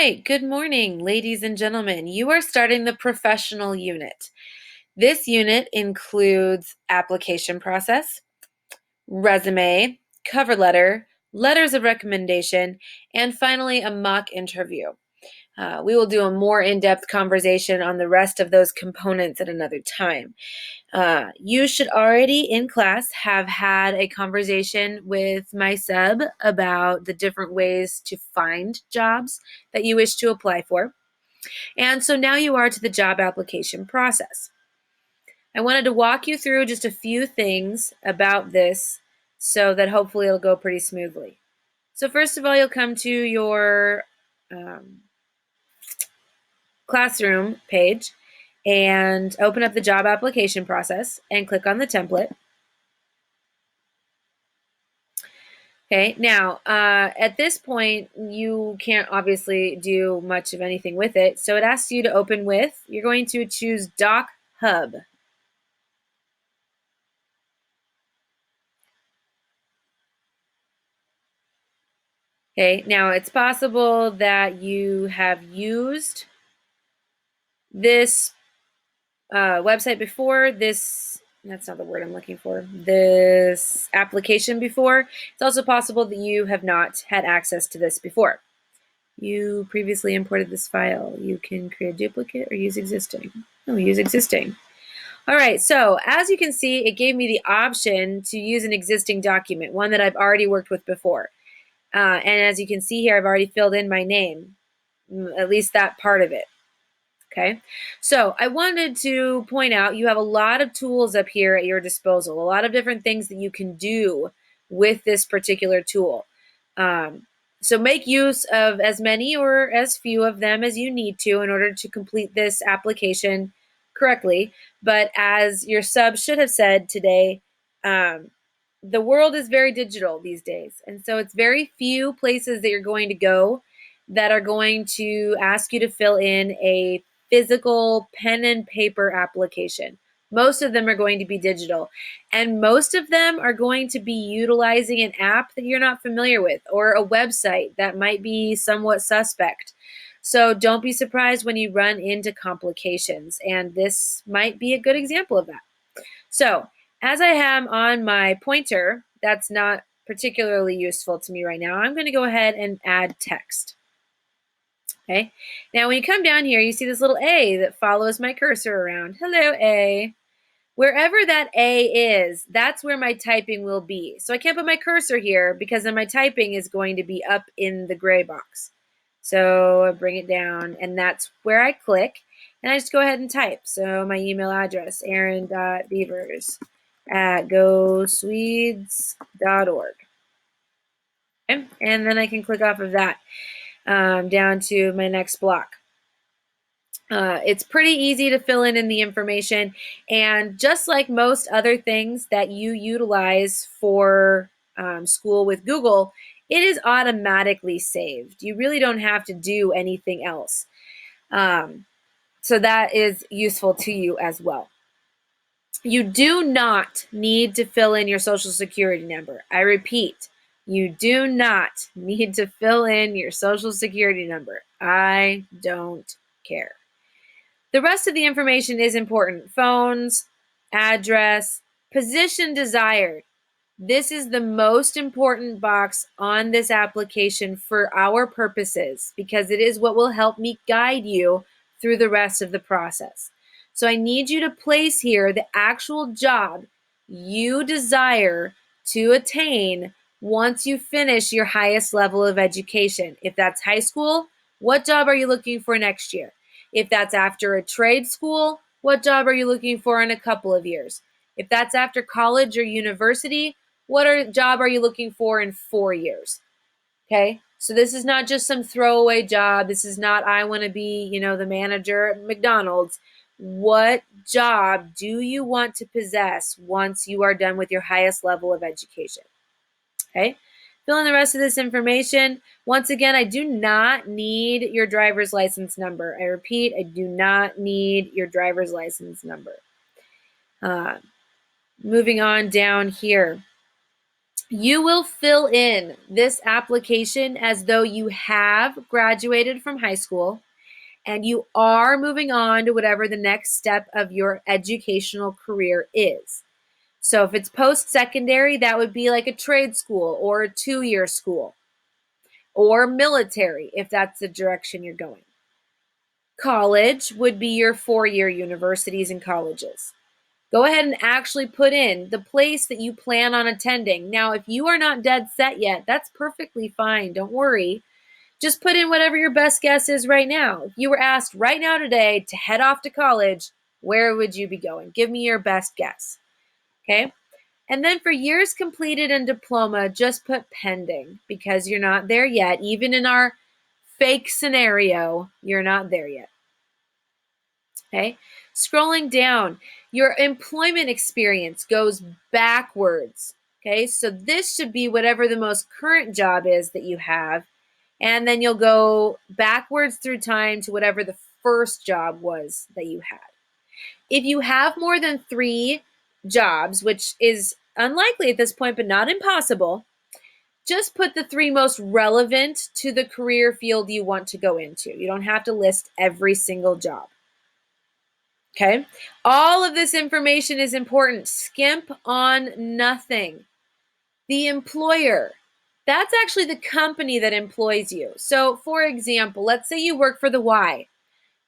right, good morning, ladies and gentlemen. You are starting the professional unit. This unit includes application process, resume, cover letter, letters of recommendation, and finally a mock interview. We will do a more in-depth conversation on the rest of those components at another time. You should already in class have had a conversation with my sub about the different ways to find jobs that you wish to apply for. And so now you are to the job application process. I wanted to walk you through just a few things about this so that hopefully it'll go pretty smoothly. So first of all, you'll come to your classroom page and open up the job application process and click on the template. Okay, now at this point, you can't obviously do much of anything with it. So it asks you to open with, you're going to choose Doc Hub. Okay, now it's possible that you have used this website before, that's not the word I'm looking for, this application before. It's also possible that you have not had access to this before. You previously imported this file. You can create a duplicate or use existing. Oh, use existing. All right, so as you can see, it gave me the option to use an existing document, one that I've already worked with before. And as you can see here, I've already filled in my name, at least that part of it. Okay, so I wanted to point out you have a lot of tools up here at your disposal, a lot of different things that you can do with this particular tool. So make use of as many or as few of them as you need to in order to complete this application correctly. But as your sub should have said today, the world is very digital these days. And so it's very few places that you're going to go that are going to ask you to fill in a physical pen and paper application. Most of them are going to be digital, and most of them are going to be utilizing an app that you're not familiar with or a website that might be somewhat suspect. So don't be surprised when you run into complications, and this might be a good example of that. So as I am on my pointer, that's not particularly useful to me right now. I'm going to go ahead and add text. Okay, now when you come down here, you see this little A that follows my cursor around. Hello, A. Wherever that A is, that's where my typing will be. So I can't put my cursor here because then my typing is going to be up in the gray box. So I bring it down, and that's where I click, and I just go ahead and type. So my email address, aaron.beavers@goswedes.org. Okay, and then I can click off of that down to my next block. It's pretty easy to fill in the information, and just like most other things that you utilize for school with Google, it is automatically saved. You really don't have to do anything else. So that is useful to you as well. You do not need to fill in your social security number. I repeat, you do not need to fill in your social security number. I don't care. The rest of the information is important. Phones, address, position desired. This is the most important box on this application for our purposes because it is what will help me guide you through the rest of the process. So I need you to place here the actual job you desire to attain once you finish your highest level of education. If that's high school, what job are you looking for next year? If that's after a trade school, what job are you looking for in a couple of years? If that's after college or university, what job are you looking for in 4 years? Okay, so this is not just some throwaway job. This is not, I want to be, the manager at McDonald's. What job do you want to possess once you are done with your highest level of education? Okay, fill in the rest of this information. Once again, I do not need your driver's license number. I repeat, I do not need your driver's license number. Moving on down here. You will fill in this application as though you have graduated from high school and you are moving on to whatever the next step of your educational career is. So if it's post-secondary, that would be like a trade school or a 2-year school, or military if that's the direction you're going. College would be your 4-year universities and colleges. Go ahead and actually put in the place that you plan on attending. Now, if you are not dead set yet, that's perfectly fine. Don't worry. Just put in whatever your best guess is right now. If you were asked right now today to head off to college, where would you be going? Give me your best guess. Okay? And then for years completed and diploma, just put pending because you're not there yet. Even in our fake scenario, you're not there yet. Okay? Scrolling down, your employment experience goes backwards. Okay? So this should be whatever the most current job is that you have. And then you'll go backwards through time to whatever the first job was that you had. If you have more than 3 jobs, which is unlikely at this point, but not impossible, just put the 3 most relevant to the career field you want to go into. You don't have to list every single job. Okay? All of this information is important. Skimp on nothing. The employer, that's actually the company that employs you. So, for example, let's say you work for the Y.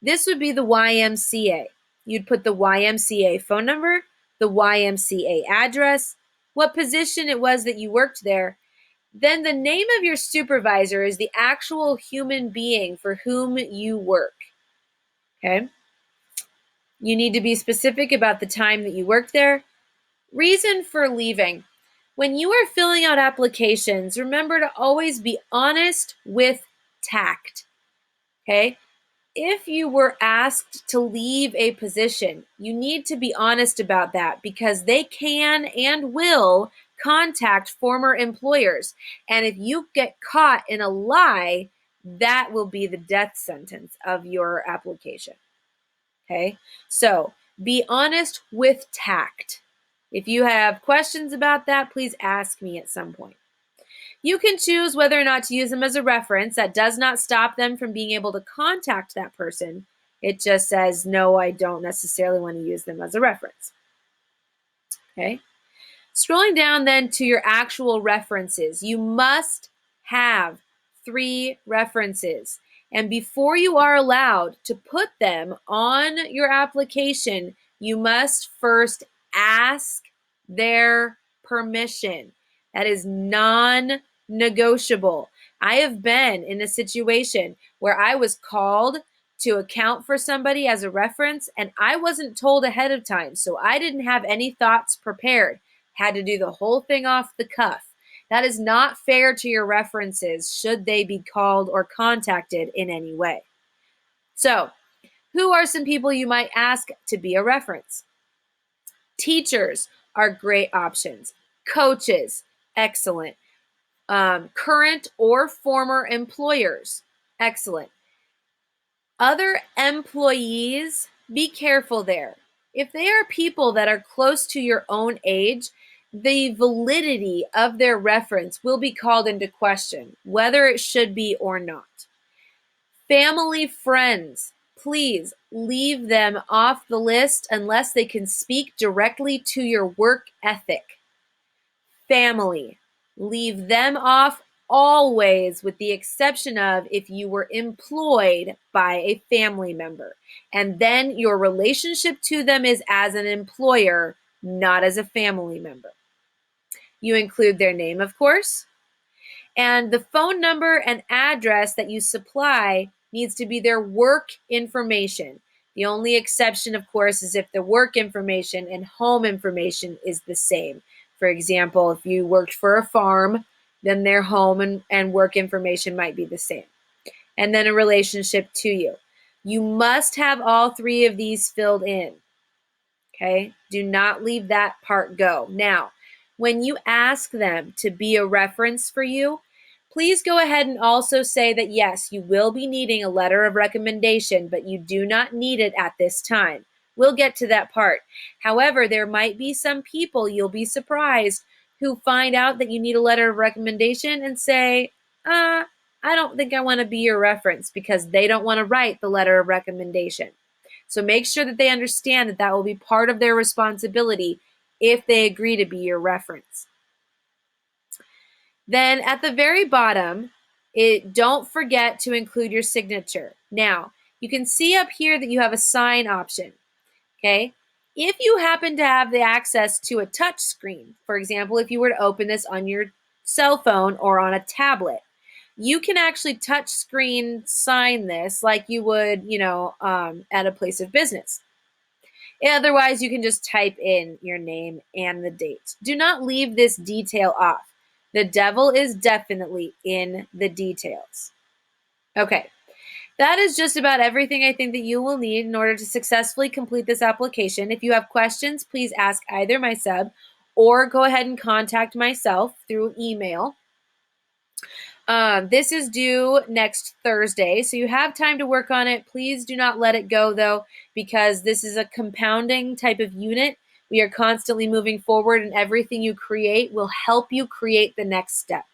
This would be the YMCA. You'd put the YMCA phone number, the YMCA address, what position it was that you worked there. Then the name of your supervisor is the actual human being for whom you work. Okay? You need to be specific about the time that you worked there. Reason for leaving. When you are filling out applications, remember to always be honest with tact. Okay? If you were asked to leave a position, you need to be honest about that because they can and will contact former employers. And if you get caught in a lie, that will be the death sentence of your application. Okay? So be honest with tact. If you have questions about that, please ask me at some point. You can choose whether or not to use them as a reference. That does not stop them from being able to contact that person. It just says, no, I don't necessarily want to use them as a reference. Okay. Scrolling down then to your actual references, you must have 3 references. And before you are allowed to put them on your application, you must first ask their permission. That is non-negotiable. I have been in a situation where I was called to account for somebody as a reference, and I wasn't told ahead of time, so I didn't have any thoughts prepared. Had to do the whole thing off the cuff. That is not fair to your references should they be called or contacted in any way. So, who are some people you might ask to be a reference? Teachers are great options. Coaches, excellent. Current or former employers, excellent. Other employees, be careful there. If they are people that are close to your own age, the validity of their reference will be called into question, whether it should be or not. Family, friends, please leave them off the list unless they can speak directly to your work ethic. Family, leave them off always, with the exception of if you were employed by a family member. And then your relationship to them is as an employer, not as a family member. You include their name, of course, and the phone number and address that you supply needs to be their work information. The only exception, of course, is if the work information and home information is the same. For example, if you worked for a farm, then their home and work information might be the same. And then a relationship to you. You must have all 3 of these filled in. Okay? Do not leave that part go. Now, when you ask them to be a reference for you, please go ahead and also say that yes, you will be needing a letter of recommendation, but you do not need it at this time. We'll get to that part. However, there might be some people, you'll be surprised, who find out that you need a letter of recommendation and say, I don't think I want to be your reference, because they don't want to write the letter of recommendation. So make sure that they understand that that will be part of their responsibility if they agree to be your reference. Then at the very bottom, don't forget to include your signature. Now, you can see up here that you have a sign option. Okay. If you happen to have the access to a touch screen, for example, if you were to open this on your cell phone or on a tablet, you can actually touch screen sign this like you would, at a place of business. Otherwise, you can just type in your name and the date. Do not leave this detail off. The devil is definitely in the details. Okay. That is just about everything I think that you will need in order to successfully complete this application. If you have questions, please ask either my sub or go ahead and contact myself through email. This is due next Thursday, so you have time to work on it. Please do not let it go, though, because this is a compounding type of unit. We are constantly moving forward, and everything you create will help you create the next step.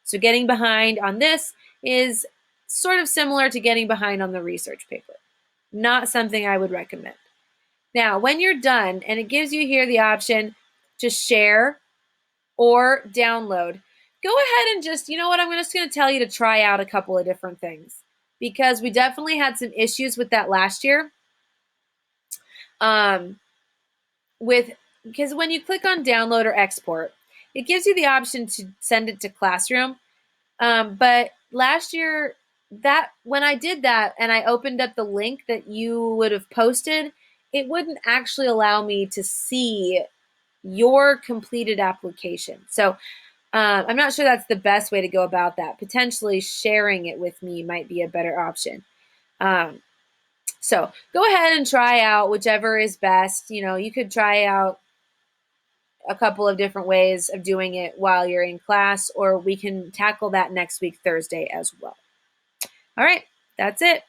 So getting behind on this is sort of similar to getting behind on the research paper. Not something I would recommend. Now, when you're done, and it gives you here the option to share or download, go ahead and just, I'm just going to tell you to try out a couple of different things, because we definitely had some issues with that last year. Because when you click on download or export, it gives you the option to send it to Classroom. But last year, that when I did that and I opened up the link that you would have posted, it wouldn't actually allow me to see your completed application. So I'm not sure that's the best way to go about that. Potentially sharing it with me might be a better option. So go ahead and try out whichever is best. You could try out a couple of different ways of doing it while you're in class, or we can tackle that next week, Thursday, as well. All right, that's it.